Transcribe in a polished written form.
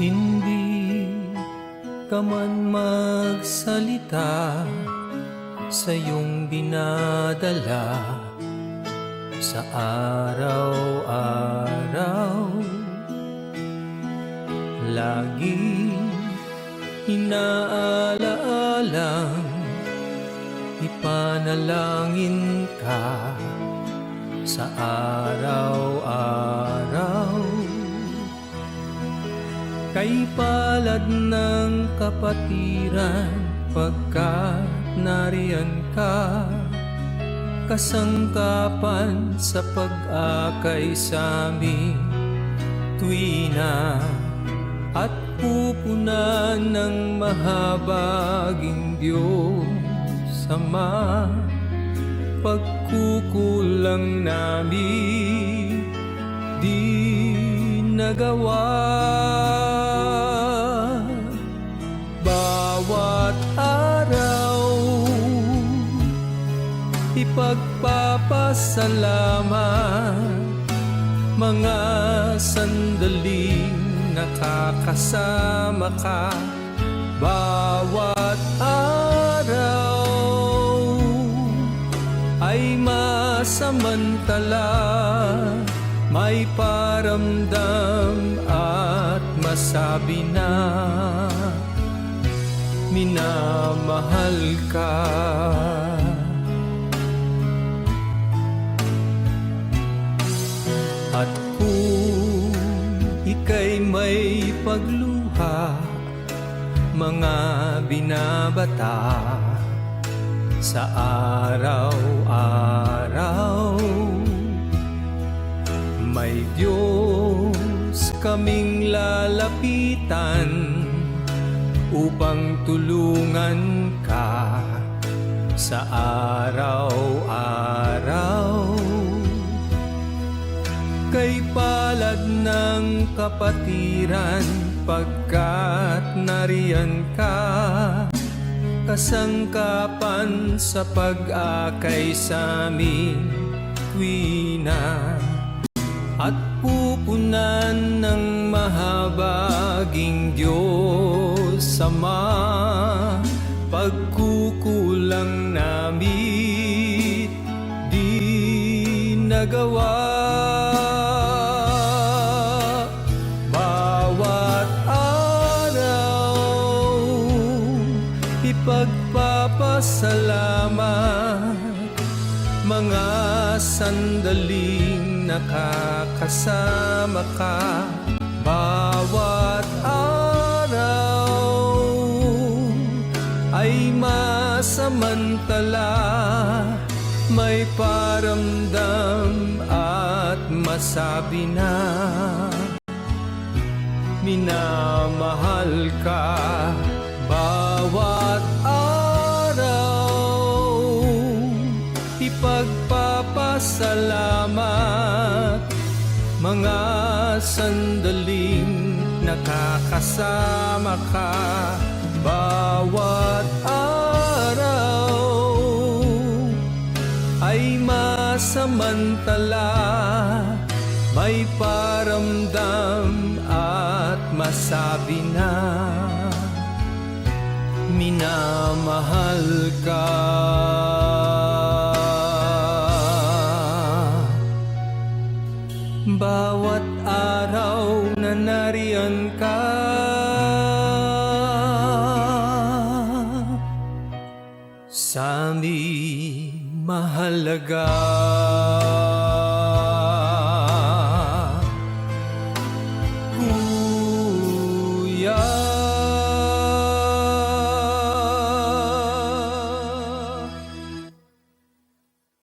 Hindi ka man magsalita sa iyong dinadala sa araw-araw. Lagi inaalaalang ipanalangin ka sa araw-araw. Kay palad ng kapatiran pagkat nariyan ka, kasangkapan sa pag-akay sa amin tuwina at pupunan ng mahabaging Diyos Ama. Pagkukulang namin di nagawa, bawat araw ipagpapasalamat, mga sandaling nakakasama ka. Bawat araw ay masamantala, may paramdam at masabi na minamahal ka. At kung ika'y may pagluha, mga binabata sa araw-araw, may Diyos kaming lalapitan upang tulungan ka sa araw-araw. Kay palad ng kapatiran pagkat nariyan ka, kasangkapan sa pag-akay sa amin tuwina at pupunan ng mahabaging Diyos Ama. Pagkukulang namin di nagawa, bawat araw ipagpapasalamat, mga sandaling nakakasama ka. Bawat araw ay masamantala, may paramdam at masabi na minamahal ka. Bawat araw ipagpapasalamat, mga sandaling nakakasama ka. Bawat araw ay masamantala, may paramdam at masabi na minamahal ka. Bawat araw na nariyan ka, sa amin mahalaga.